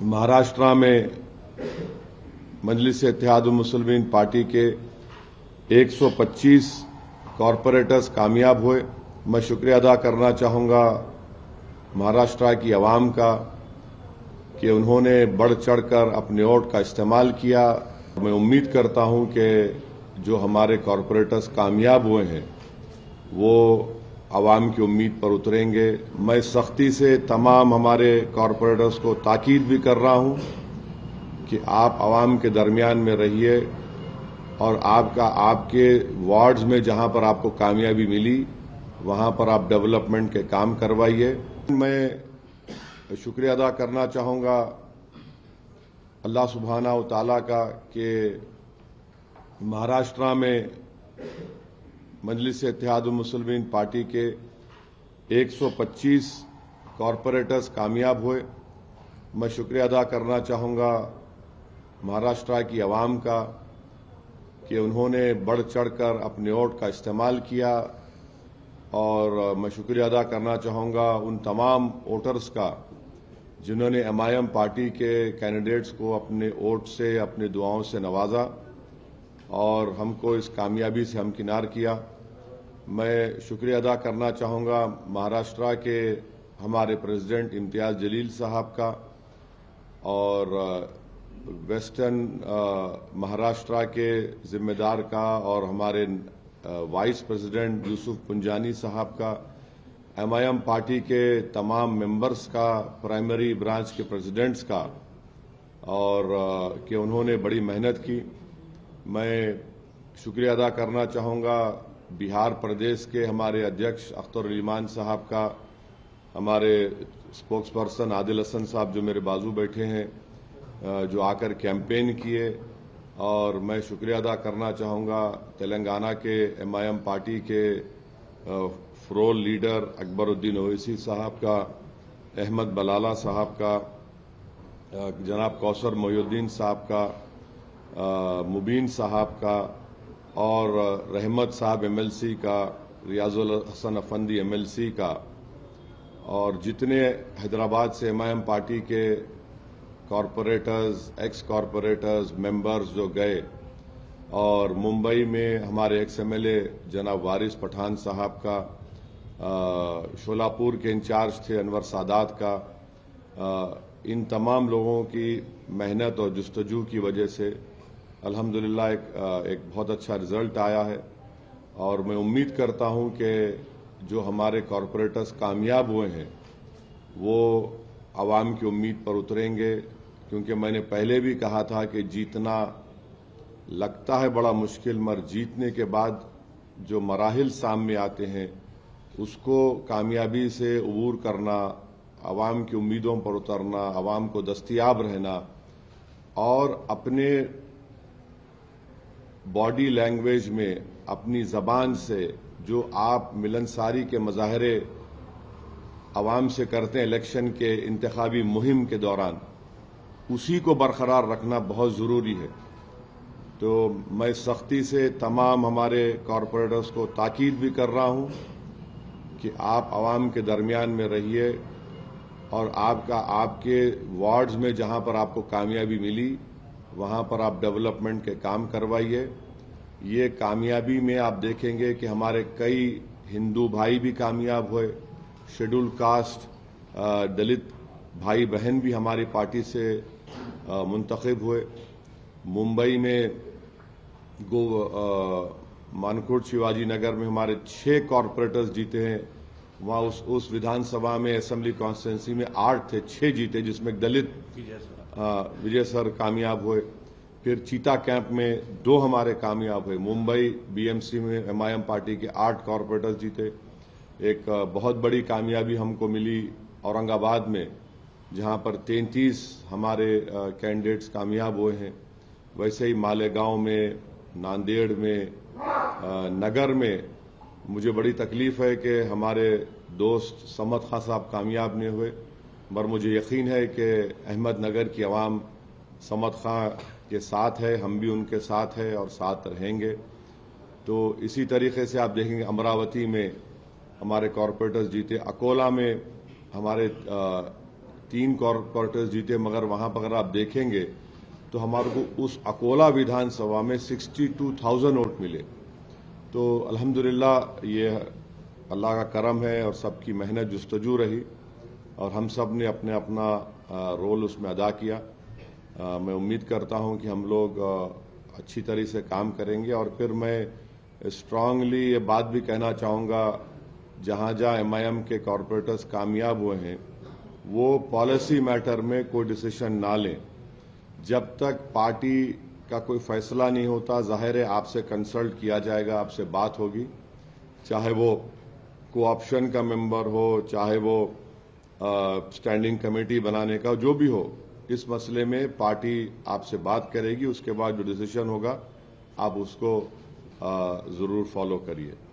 महाराष्ट्र में मजलिस इत्तेहाद मुस्लिमीन पार्टी के 125 कॉरपोरेटर्स कामयाब हुए। मैं शुक्रिया अदा करना चाहूँगा महाराष्ट्र की आवाम का कि उन्होंने बढ़ चढ़कर अपने वोट का इस्तेमाल किया। मैं उम्मीद करता हूं कि जो हमारे कॉरपोरेटर्स कामयाब हुए हैं वो आवाम की उम्मीद पर उतरेंगे। मैं सख्ती से तमाम हमारे कॉरपोरेटर्स को ताकीद भी कर रहा हूं कि आप आवाम के दरमियान में रहिए और आपके वार्ड्स में जहां पर आपको कामयाबी मिली वहां पर आप डेवलपमेंट के काम करवाइए। मैं शुक्रिया अदा करना चाहूँगा अल्लाह सुब्हाना व तआला का कि महाराष्ट्र में मजलिस इत्तेहाद मुस्लिमीन पार्टी के 125 कॉरपोरेटर्स कामयाब हुए। मैं शुक्रिया अदा करना चाहूँगा महाराष्ट्र की आवाम का कि उन्होंने बढ़ चढ़कर अपने वोट का इस्तेमाल किया। और मैं शुक्रिया अदा करना चाहूँगा उन तमाम वोटर्स का जिन्होंने एमआईएम पार्टी के कैंडिडेट्स को अपने वोट से, अपने दुआओं से नवाजा और हमको इस कामयाबी से हमकिनार किया। मैं शुक्रिया अदा करना चाहूँगा महाराष्ट्र के हमारे प्रेसिडेंट इम्तियाज जलील साहब का और वेस्टर्न महाराष्ट्र के जिम्मेदार का और हमारे वाइस प्रेसिडेंट यूसुफ पुंजानी साहब का, एमआईएम पार्टी के तमाम मेंबर्स का, प्राइमरी ब्रांच के प्रेसिडेंट्स का और कि उन्होंने बड़ी मेहनत की। मैं शुक्रिया अदा करना चाहूँगा बिहार प्रदेश के हमारे अध्यक्ष अख्तर ईमान साहब का, हमारे स्पोक्स पर्सन आदिल हसन साहब जो मेरे बाजू बैठे हैं, जो आकर कैंपेन किए। और मैं शुक्रिया अदा करना चाहूँगा तेलंगाना के एमआईएम पार्टी के फ्लोर लीडर अकबरुद्दीन ओवैसी साहब का, अहमद बलाला साहब का, जनाब कौसर मोहिउद्दीन साहब का, मुबीन साहब का और रहमत साहब एमएलसी का, रियाजुल हसन अफंदी एमएलसी का और जितने हैदराबाद से एमआईएम पार्टी के कॉरपोरेटर्स, एक्स कॉरपोरेटर्स, मेंबर्स जो गए। और मुंबई में हमारे एक्स एमएलए जनाब वारिस पठान साहब का, शोलापुर के इंचार्ज थे अनवर सादात का, इन तमाम लोगों की मेहनत और जुस्तजू की वजह से अल्हम्दुलिल्लाह एक बहुत अच्छा रिजल्ट आया है। और मैं उम्मीद करता हूं कि जो हमारे कॉरपोरेटर्स कामयाब हुए हैं वो आवाम की उम्मीद पर उतरेंगे, क्योंकि मैंने पहले भी कहा था कि जीतना लगता है बड़ा मुश्किल, मगर जीतने के बाद जो मराहिल सामने आते हैं उसको कामयाबी से अबूर करना, आवाम की उम्मीदों पर उतरना, आवाम को दस्तयाब रहना और अपने बॉडी लैंग्वेज में, अपनी जबान से जो आप मिलनसारी के मजाहरे आवाम से करते हैं इलेक्शन के इंतखाबी मुहिम के दौरान, उसी को बरकरार रखना बहुत ज़रूरी है। तो मैं सख्ती से तमाम हमारे कॉरपोरेटर्स को ताकीद भी कर रहा हूं कि आप आवाम के दरमियान में रहिए और आपके वार्ड्स में जहां पर आपको कामयाबी मिली वहां पर आप डेवलपमेंट के काम करवाइए। ये कामयाबी में आप देखेंगे कि हमारे कई हिंदू भाई भी कामयाब हुए, शेड्यूल कास्ट दलित भाई बहन भी हमारी पार्टी से मुंतखब हुए। मुंबई में मानकोट शिवाजी नगर में हमारे 6 कॉरपोरेटर्स जीते हैं। वहां उस विधानसभा में असेंबली कॉन्स्टिट्यूंसी में 8 थे, 6 जीते, जिसमें दलित विजय सर कामयाब हुए। फिर चीता कैंप में 2 हमारे कामयाब हुए। मुंबई बीएमसी में एमआईएम पार्टी के 8 कॉरपोरेटर्स जीते। एक बहुत बड़ी कामयाबी हमको मिली औरंगाबाद में, जहां पर 33 हमारे कैंडिडेट्स कामयाब हुए हैं। वैसे ही मालेगांव में, नांदेड़ में, नगर में मुझे बड़ी तकलीफ है कि हमारे दोस्त समद खां साहब कामयाब नहीं हुए, मगर मुझे यकीन है कि अहमद नगर की आवाम समद खां के साथ है, हम भी उनके साथ हैं और साथ रहेंगे। तो इसी तरीके से आप देखेंगे अमरावती में हमारे कॉरपोरेटर्स जीते। अकोला में हमारे 3 कॉर्पोरेटर्स जीते, मगर वहां पर अगर आप देखेंगे तो हमारे को उस अकोला विधानसभा में 62,000 वोट मिले। तो अल्हम्दुलिल्लाह ये अल्लाह का करम है और सबकी मेहनत जुस्तजू रही और हम सब ने अपने अपना रोल उसमें अदा किया। मैं उम्मीद करता हूं कि हम लोग अच्छी तरह से काम करेंगे। और फिर मैं स्ट्रांगली ये बात भी कहना चाहूँगा, जहाँ जहाँ MIM के कॉरपोरेटर्स कामयाब हुए हैं वो पॉलिसी मैटर में कोई डिसीजन ना लें जब तक पार्टी का कोई फैसला नहीं होता। जाहिर है आपसे कंसल्ट किया जाएगा, आपसे बात होगी, चाहे वो कोऑप्शन का मेंबर हो, चाहे वो स्टैंडिंग कमेटी बनाने का, जो भी हो। इस मसले में पार्टी आपसे बात करेगी, उसके बाद जो डिसीजन होगा आप उसको जरूर फॉलो करिए।